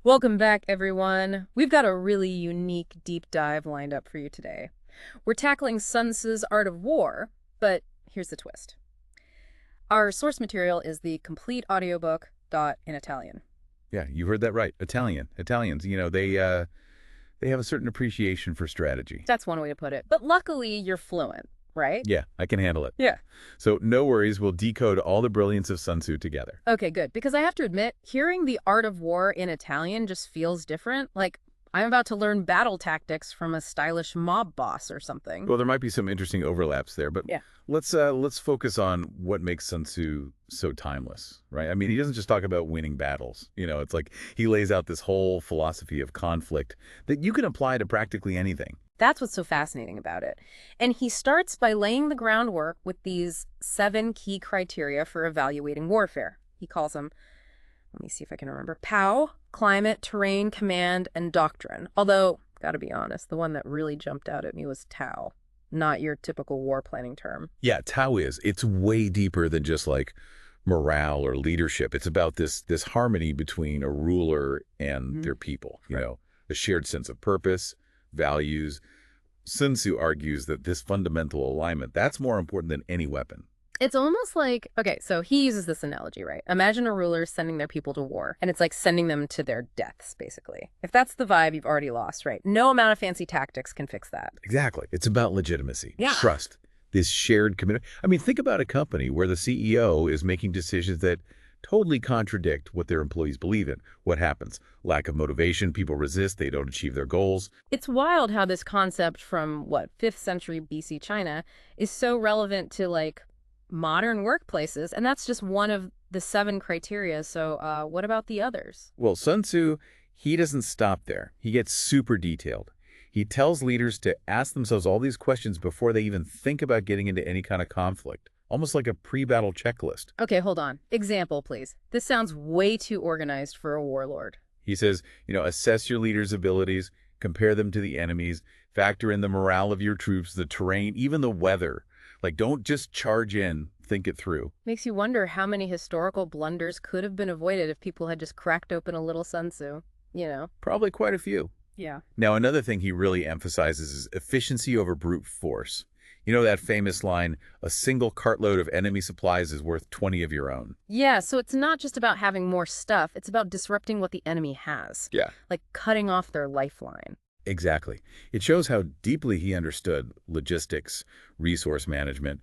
Welcome back, everyone. We've got a really unique deep dive lined up for you today. We're tackling Sun Tzu's Art of War, but here's the twist. Our source material is the complete audiobook, in Italian. Yeah, you heard that right. Italians, they have a certain appreciation for strategy. That's one way to put it. But luckily, you're fluent, right? Yeah, I can handle it. Yeah. So no worries, we'll decode all the brilliance of Sun Tzu together. Okay, good. Because I have to admit, hearing the Art of War in Italian just feels different. Like I'm about to learn battle tactics from a stylish mob boss or something. Well, there might be some interesting overlaps there, but Yeah. let's focus on what makes Sun Tzu so timeless, right? I mean, he doesn't just talk about winning battles. It's like he lays out this whole philosophy of conflict that you can apply to practically anything. That's what's so fascinating about it. And he starts by laying the groundwork with these 7 key criteria for evaluating warfare. He calls them, let me see if I can remember, POW, climate, terrain, command, and doctrine. Although, gotta be honest, the one that really jumped out at me was TOW, not your typical war planning term. Yeah, Tao it's way deeper than just like morale or leadership. It's about this harmony between a ruler and their people, a shared sense of purpose, values. Sun Tzu argues that this fundamental alignment, that's more important than any weapon. It's almost like, okay, so he uses this analogy, right? Imagine a ruler sending their people to war, and it's like sending them to their deaths, basically. If that's the vibe, you've already lost, right? No amount of fancy tactics can fix that. Exactly. It's about legitimacy, Yeah. trust, this shared commitment. I mean, think about a company where the CEO is making decisions that totally contradict what their employees believe in. What happens? Lack of motivation, people resist, they don't achieve their goals. It's wild how this concept from, 5th century BC China is so relevant to, like, modern workplaces, and that's just one of the 7 criteria. So what about the others? Well, Sun Tzu, he doesn't stop there. He gets super detailed. He tells leaders to ask themselves all these questions before they even think about getting into any kind of conflict, almost like a pre-battle checklist. Okay, hold on. Example, please. This sounds way too organized for a warlord. He says, assess your leader's abilities, compare them to the enemy's, factor in the morale of your troops, the terrain, even the weather. Like, don't just charge in, think it through. Makes you wonder how many historical blunders could have been avoided if people had just cracked open a little Sun Tzu. Probably quite a few. Yeah. Now, another thing he really emphasizes is efficiency over brute force. You know that famous line, a single cartload of enemy supplies is worth 20 of your own. Yeah, so it's not just about having more stuff, it's about disrupting what the enemy has. Yeah. Like cutting off their lifeline. Exactly. It shows how deeply he understood logistics, resource management.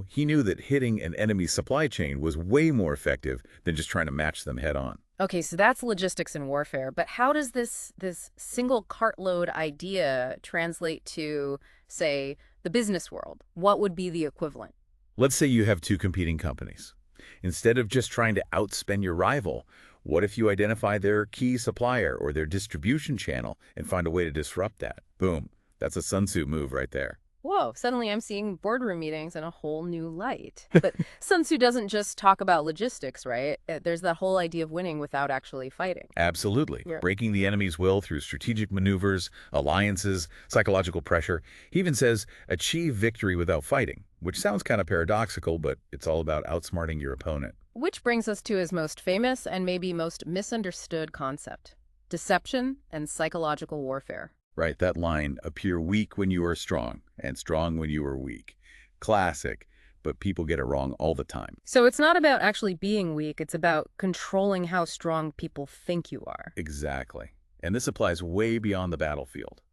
He knew that hitting an enemy supply chain was way more effective than just trying to match them head on. Okay, so that's logistics in warfare, but how does this single cartload idea translate to, say, the business world? What would be the equivalent? Let's say you have two competing companies. Instead of just trying to outspend your rival, what if you identify their key supplier or their distribution channel and find a way to disrupt that? Boom. That's a Sun Tzu move right there. Whoa, suddenly I'm seeing boardroom meetings in a whole new light. But Sun Tzu doesn't just talk about logistics, right? There's that whole idea of winning without actually fighting. Absolutely. Yeah. Breaking the enemy's will through strategic maneuvers, alliances, psychological pressure. He even says, achieve victory without fighting, which sounds kind of paradoxical, but it's all about outsmarting your opponent. Which brings us to his most famous and maybe most misunderstood concept, deception and psychological warfare. Right, that line, appear weak when you are strong, and strong when you are weak. Classic, but people get it wrong all the time. So it's not about actually being weak, it's about controlling how strong people think you are. Exactly. And this applies way beyond the battlefield.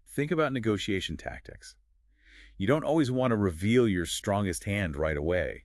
Think about negotiation tactics. You don't always want to reveal your strongest hand right away.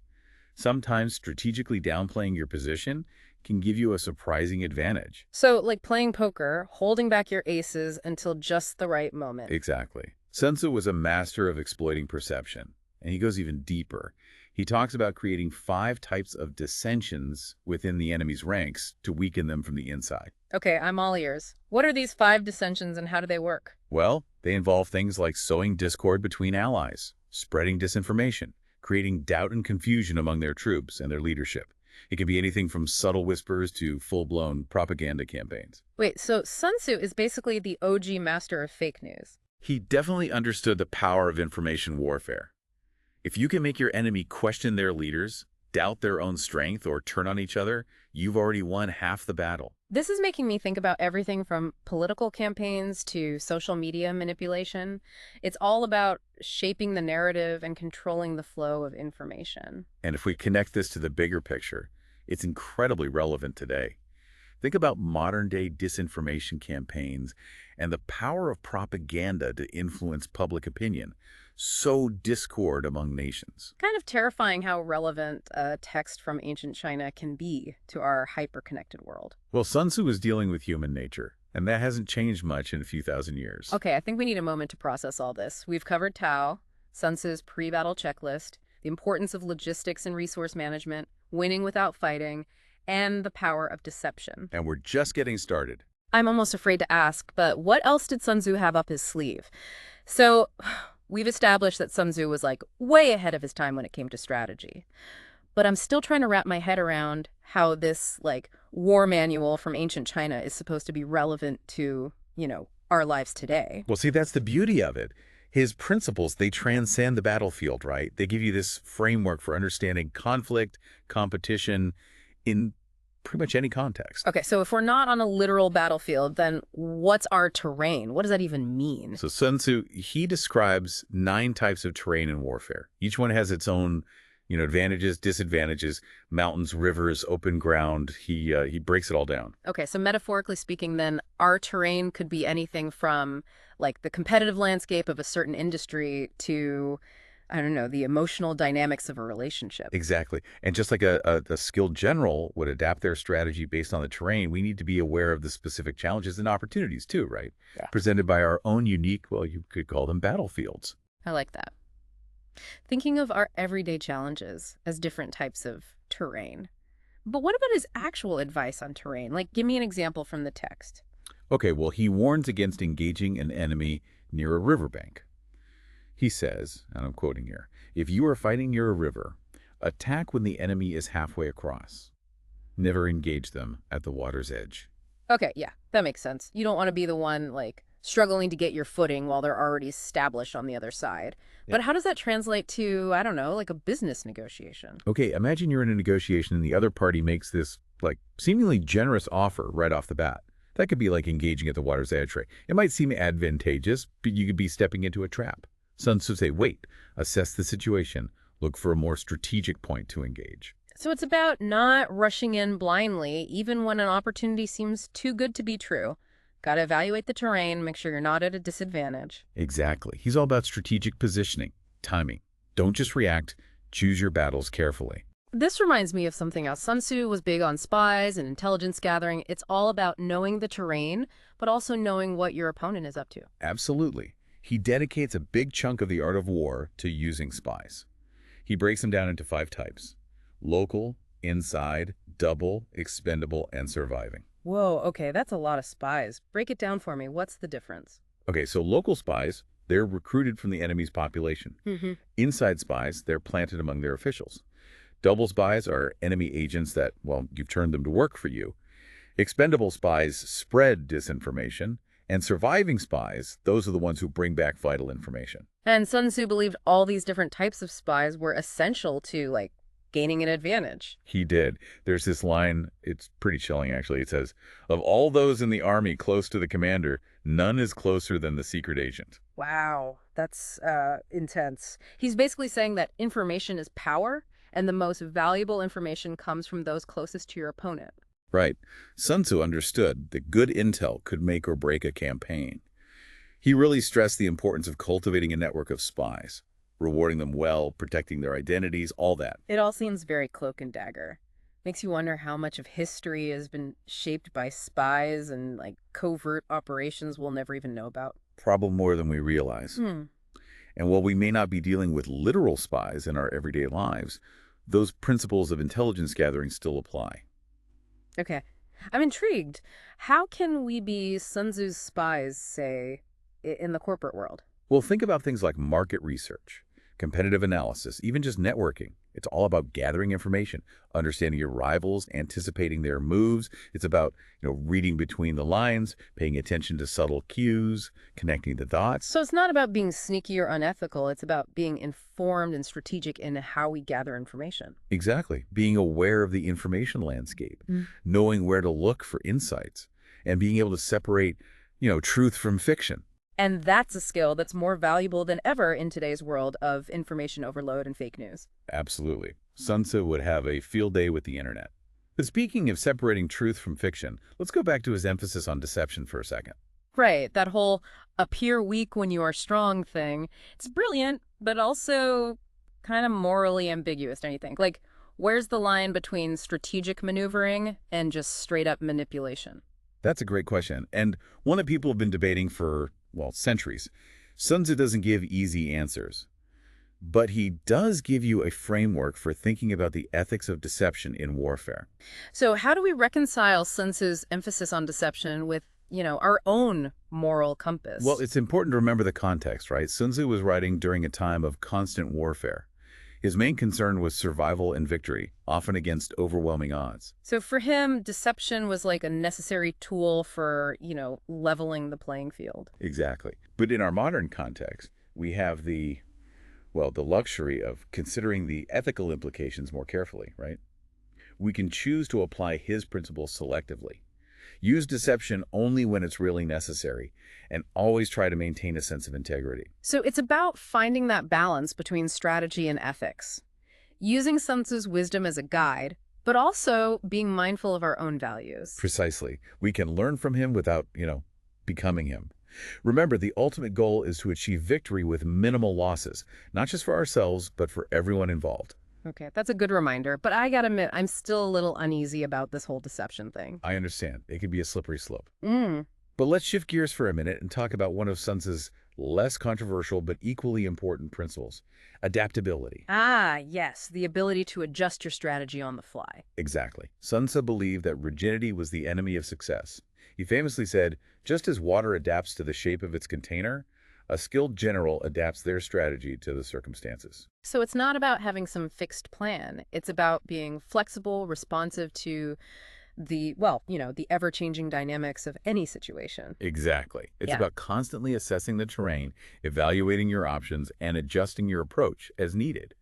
Sometimes strategically downplaying your position can give you a surprising advantage. So, like playing poker, holding back your aces until just the right moment. Exactly. Sun Tzu was a master of exploiting perception, and he goes even deeper. He talks about creating 5 types of dissensions within the enemy's ranks to weaken them from the inside. Okay, I'm all ears. What are these 5 dissensions and how do they work? Well, they involve things like sowing discord between allies, spreading disinformation, creating doubt and confusion among their troops and their leadership. It can be anything from subtle whispers to full-blown propaganda campaigns. Wait, so Sun Tzu is basically the OG master of fake news. He definitely understood the power of information warfare. If you can make your enemy question their leaders, doubt their own strength or turn on each other, you've already won half the battle. This is making me think about everything from political campaigns to social media manipulation. It's all about shaping the narrative and controlling the flow of information. And if we connect this to the bigger picture, it's incredibly relevant today. Think about modern-day disinformation campaigns and the power of propaganda to influence public opinion, sow discord among nations. Kind of terrifying how relevant a text from ancient China can be to our hyper-connected world. Well, Sun Tzu was dealing with human nature, and that hasn't changed much in a few thousand years. Okay, I think we need a moment to process all this. We've covered Tao, Sun Tzu's pre-battle checklist, the importance of logistics and resource management, winning without fighting, and the power of deception. And we're just getting started. I'm almost afraid to ask, but what else did Sun Tzu have up his sleeve? So, we've established that Sun Tzu was like way ahead of his time when it came to strategy. But I'm still trying to wrap my head around how this like war manual from ancient China is supposed to be relevant to, our lives today. Well, see, that's the beauty of it. His principles, they transcend the battlefield, right? They give you this framework for understanding conflict, competition in pretty much any context. Okay, so if we're not on a literal battlefield, then what's our terrain? What does that even mean? So Sun Tzu, he describes 9 types of terrain in warfare. Each one has its own, advantages, disadvantages, mountains, rivers, open ground. He breaks it all down. Okay, so metaphorically speaking, then our terrain could be anything from like the competitive landscape of a certain industry to, I don't know, the emotional dynamics of a relationship. Exactly. And just like a skilled general would adapt their strategy based on the terrain, we need to be aware of the specific challenges and opportunities too, right? Yeah. Presented by our own unique, well, you could call them battlefields. I like that. Thinking of our everyday challenges as different types of terrain. But what about his actual advice on terrain? Like, give me an example from the text. Okay, well, he warns against engaging an enemy near a riverbank. He says, and I'm quoting here, "If you are fighting near a river, attack when the enemy is halfway across. Never engage them at the water's edge." Okay, yeah, that makes sense. You don't want to be the one, like, struggling to get your footing while they're already established on the other side. Yeah. But how does that translate to, I don't know, like a business negotiation? Okay, imagine you're in a negotiation and the other party makes this, like, seemingly generous offer right off the bat. That could be like engaging at the water's edge, right? It might seem advantageous, but you could be stepping into a trap. Sun Tzu say, wait, assess the situation, look for a more strategic point to engage. So it's about not rushing in blindly, even when an opportunity seems too good to be true. Got to evaluate the terrain, make sure you're not at a disadvantage. Exactly. He's all about strategic positioning, timing. Don't just react, choose your battles carefully. This reminds me of something else. Sun Tzu was big on spies and intelligence gathering. It's all about knowing the terrain, but also knowing what your opponent is up to. Absolutely. He dedicates a big chunk of the art of war to using spies. He breaks them down into 5 types: local, inside, double, expendable, and surviving. Whoa, okay, that's a lot of spies. Break it down for me. What's the difference? Okay, so local spies, they're recruited from the enemy's population. Inside spies, they're planted among their officials. Double spies are enemy agents that, well, you've turned them to work for you. Expendable spies spread disinformation. And surviving spies, those are the ones who bring back vital information. And Sun Tzu believed all these different types of spies were essential to, like, gaining an advantage. He did. There's this line, it's pretty chilling actually. It says, "Of all those in the army close to the commander, none is closer than the secret agent." Wow, that's intense. He's basically saying that information is power, and the most valuable information comes from those closest to your opponent. Right. Sun Tzu understood that good intel could make or break a campaign. He really stressed the importance of cultivating a network of spies, rewarding them well, protecting their identities, all that. It all seems very cloak and dagger. Makes you wonder how much of history has been shaped by spies and, like, covert operations we'll never even know about. Probably more than we realize. And while we may not be dealing with literal spies in our everyday lives, those principles of intelligence gathering still apply. Okay. I'm intrigued. How can we be Sun Tzu's spies, say, in the corporate world? Well, think about things like market research, competitive analysis, even just networking. It's all about gathering information, understanding your rivals, anticipating their moves. It's about, reading between the lines, paying attention to subtle cues, connecting the dots. So it's not about being sneaky or unethical. It's about being informed and strategic in how we gather information. Exactly. Being aware of the information landscape, knowing where to look for insights, and being able to separate, truth from fiction. And that's a skill that's more valuable than ever in today's world of information overload and fake news. Absolutely. Sun Tzu would have a field day with the internet. But speaking of separating truth from fiction, let's go back to his emphasis on deception for a second. Right, that whole appear weak when you are strong thing. It's brilliant, but also kind of morally ambiguous, don't you think? Like, where's the line between strategic maneuvering and just straight up manipulation? That's a great question, and one that people have been debating for, centuries. Sun Tzu doesn't give easy answers, but he does give you a framework for thinking about the ethics of deception in warfare. So how do we reconcile Sun Tzu's emphasis on deception with, our own moral compass? Well, it's important to remember the context, right? Sun Tzu was writing during a time of constant warfare. His main concern was survival and victory, often against overwhelming odds. So for him, deception was like a necessary tool for, leveling the playing field. Exactly. But in our modern context, we have the luxury of considering the ethical implications more carefully, right? We can choose to apply his principles selectively. Use deception only when it's really necessary, and always try to maintain a sense of integrity. So it's about finding that balance between strategy and ethics, using Sun Tzu's wisdom as a guide, but also being mindful of our own values. Precisely. We can learn from him without, becoming him. Remember, the ultimate goal is to achieve victory with minimal losses, not just for ourselves, but for everyone involved. Okay, that's a good reminder, but I gotta admit, I'm still a little uneasy about this whole deception thing. I understand. It can be a slippery slope. Mm. But let's shift gears for a minute and talk about one of Sun Tzu's less controversial but equally important principles, adaptability. Ah, yes, the ability to adjust your strategy on the fly. Exactly. Sun Tzu believed that rigidity was the enemy of success. He famously said, just as water adapts to the shape of its container, a skilled general adapts their strategy to the circumstances. So it's not about having some fixed plan. It's about being flexible, responsive to the ever-changing dynamics of any situation. Exactly. It's Yeah. about constantly assessing the terrain, evaluating your options, and adjusting your approach as needed.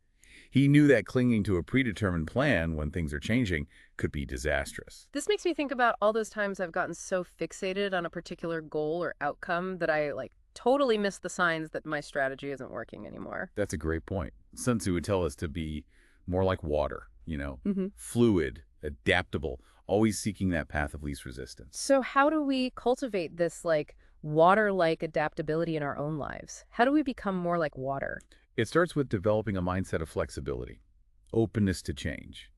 He knew that clinging to a predetermined plan when things are changing could be disastrous. This makes me think about all those times I've gotten so fixated on a particular goal or outcome that I totally miss the signs that my strategy isn't working anymore. That's a great point. Sun Tzu would tell us to be more like water, Mm-hmm. fluid, adaptable, always seeking that path of least resistance. So how do we cultivate this water-like adaptability in our own lives? How do we become more like water? It starts with developing a mindset of flexibility, openness to change,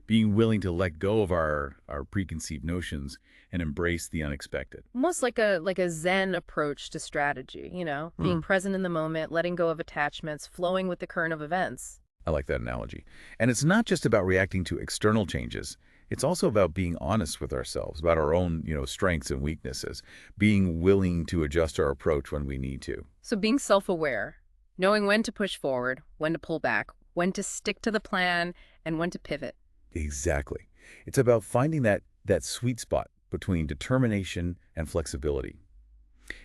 being willing to let go of our preconceived notions and embrace the unexpected. Almost like a Zen approach to strategy, being present in the moment, letting go of attachments, flowing with the current of events. I like that analogy. And it's not just about reacting to external changes. It's also about being honest with ourselves, about our own, strengths and weaknesses, being willing to adjust our approach when we need to. So being self-aware, knowing when to push forward, when to pull back, when to stick to the plan, and when to pivot. Exactly. It's about finding that sweet spot between determination and flexibility.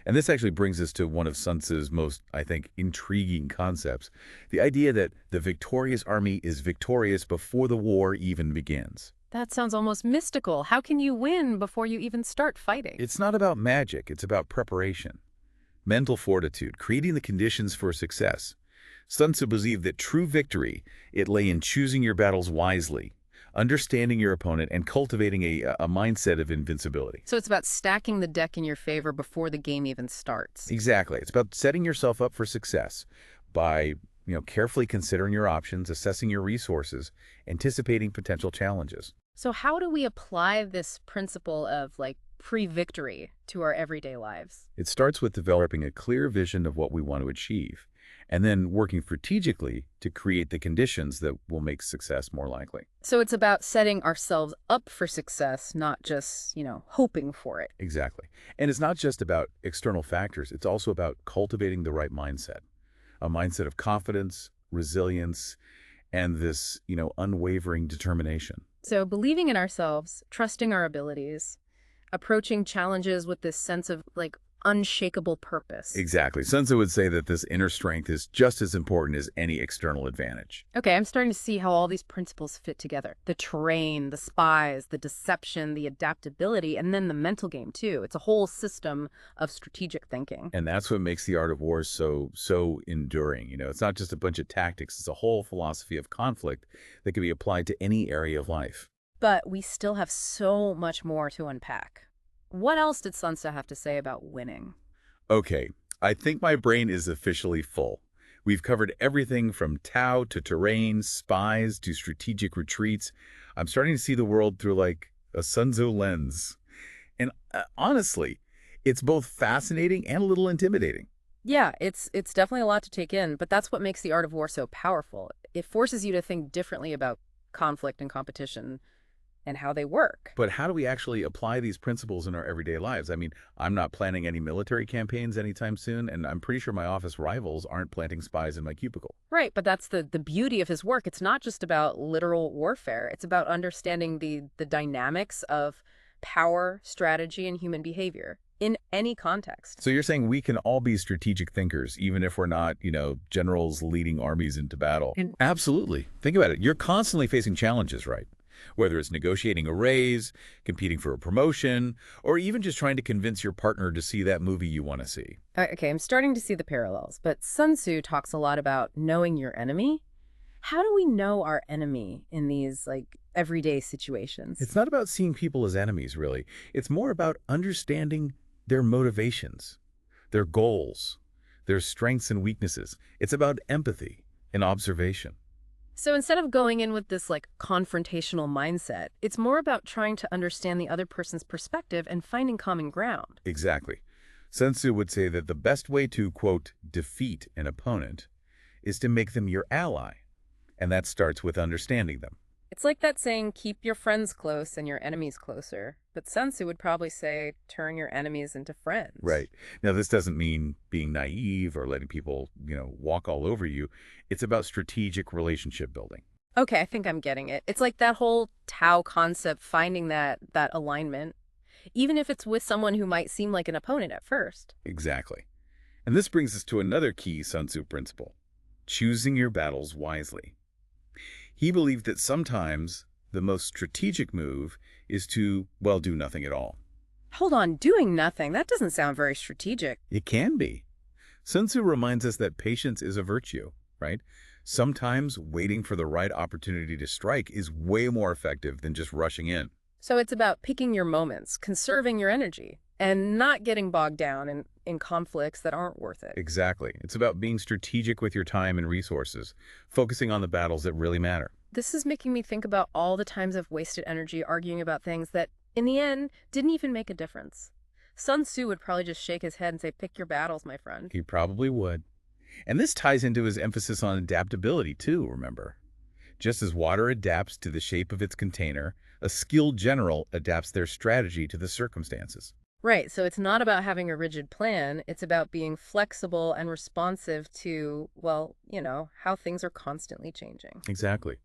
And this actually brings us to one of Sun Tzu's most, I think, intriguing concepts, the idea that the victorious army is victorious before the war even begins. That sounds almost mystical. How can you win before you even start fighting? It's not about magic, it's about preparation. Mental fortitude, creating the conditions for success. Sun Tzu believed that true victory, it lay in choosing your battles wisely, understanding your opponent, and cultivating a mindset of invincibility. So it's about stacking the deck in your favor before the game even starts. Exactly. It's about setting yourself up for success by, carefully considering your options, assessing your resources, anticipating potential challenges. So how do we apply this principle of pre-victory to our everyday lives? It starts with developing a clear vision of what we want to achieve, and then working strategically to create the conditions that will make success more likely. So it's about setting ourselves up for success, not just, hoping for it. Exactly. And it's not just about external factors. It's also about cultivating the right mindset, a mindset of confidence, resilience, and this, unwavering determination. So believing in ourselves, trusting our abilities, approaching challenges with this sense of like unshakable purpose. Exactly. Sun Tzu would say that this inner strength is just as important as any external advantage. Okay, I'm starting to see how all these principles fit together. The terrain, the spies, the deception, the adaptability, and then the mental game too. It's a whole system of strategic thinking. And that's what makes the art of war so enduring. It's not just a bunch of tactics. It's a whole philosophy of conflict that can be applied to any area of life. But we still have so much more to unpack. What else did Sun Tzu have to say about winning? Okay, I think my brain is officially full. We've covered everything from Tao to terrain, spies to strategic retreats. I'm starting to see the world through like a Sun Tzu lens. And honestly, it's both fascinating and a little intimidating. Yeah, it's definitely a lot to take in, but that's what makes the art of war so powerful. It forces you to think differently about conflict and competition and how they work. But how do we actually apply these principles in our everyday lives? I mean, I'm not planning any military campaigns anytime soon, and I'm pretty sure my office rivals aren't planting spies in my cubicle. Right, but that's the beauty of his work. It's not just about literal warfare. It's about understanding the dynamics of power, strategy, and human behavior in any context. So you're saying we can all be strategic thinkers, even if we're not, generals leading armies into battle? Absolutely. Think about it. You're constantly facing challenges, right? Whether it's negotiating a raise, competing for a promotion, or even just trying to convince your partner to see that movie you want to see. Okay, I'm starting to see the parallels, but Sun Tzu talks a lot about knowing your enemy. How do we know our enemy in these, like, everyday situations? It's not about seeing people as enemies, really. It's more about understanding their motivations, their goals, their strengths and weaknesses. It's about empathy and observation. So instead of going in with this like confrontational mindset, it's more about trying to understand the other person's perspective and finding common ground. Exactly. Sun Tzu would say that the best way to, quote, defeat an opponent is to make them your ally. And that starts with understanding them. It's like that saying, keep your friends close and your enemies closer. But Sun Tzu would probably say, turn your enemies into friends. Right. Now, this doesn't mean being naive or letting people, walk all over you. It's about strategic relationship building. Okay, I think I'm getting it. It's like that whole Tao concept, finding that alignment, even if it's with someone who might seem like an opponent at first. Exactly. And this brings us to another key Sun Tzu principle, choosing your battles wisely. He believed that sometimes the most strategic move is to, well, do nothing at all. Hold on, doing nothing? That doesn't sound very strategic. It can be. Sun Tzu reminds us that patience is a virtue, right? Sometimes waiting for the right opportunity to strike is way more effective than just rushing in. So it's about picking your moments, conserving your energy, and not getting bogged down in conflicts that aren't worth it. Exactly. It's about being strategic with your time and resources, focusing on the battles that really matter. This is making me think about all the times I've wasted energy arguing about things that, in the end, didn't even make a difference. Sun Tzu would probably just shake his head and say, pick your battles, my friend. He probably would. And this ties into his emphasis on adaptability, too, remember? Just as water adapts to the shape of its container, a skilled general adapts their strategy to the circumstances. Right, so it's not about having a rigid plan. It's about being flexible and responsive to, well, how things are constantly changing. Exactly.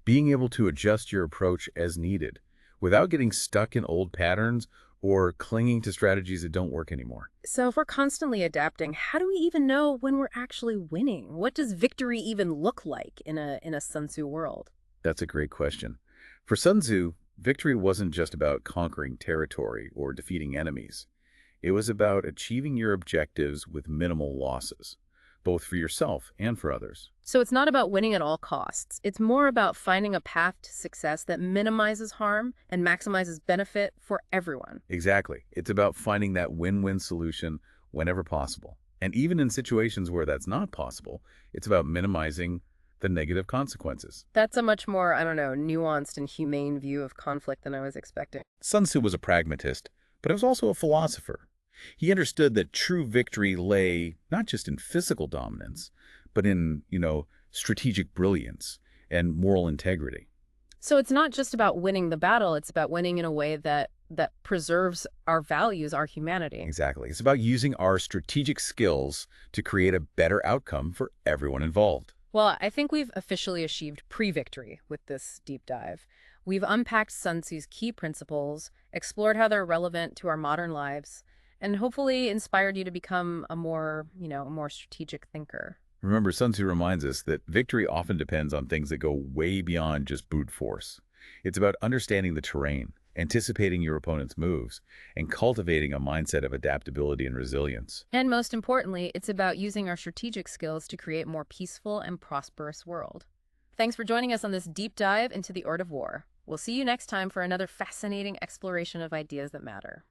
Being able to adjust your approach as needed without getting stuck in old patterns or clinging to strategies that don't work anymore. So if we're constantly adapting, how do we even know when we're actually winning? What does victory even look like in a Sun Tzu world? That's a great question. For Sun Tzu, victory wasn't just about conquering territory or defeating enemies. It was about achieving your objectives with minimal losses, both for yourself and for others. So it's not about winning at all costs. It's more about finding a path to success that minimizes harm and maximizes benefit for everyone. Exactly. It's about finding that win-win solution whenever possible. And even in situations where that's not possible, it's about minimizing the negative consequences. That's a much more, nuanced and humane view of conflict than I was expecting. Sun Tzu was a pragmatist, but he was also a philosopher. He understood that true victory lay not just in physical dominance, but in, strategic brilliance and moral integrity. So it's not just about winning the battle, it's about winning in a way that preserves our values, our humanity. Exactly. It's about using our strategic skills to create a better outcome for everyone involved. Well, I think we've officially achieved pre-victory with this deep dive. We've unpacked Sun Tzu's key principles, explored how they're relevant to our modern lives, and hopefully inspired you to become a more strategic thinker. Remember, Sun Tzu reminds us that victory often depends on things that go way beyond just brute force. It's about understanding the terrain, anticipating your opponent's moves, and cultivating a mindset of adaptability and resilience. And most importantly, it's about using our strategic skills to create a more peaceful and prosperous world. Thanks for joining us on this deep dive into the art of war. We'll see you next time for another fascinating exploration of ideas that matter.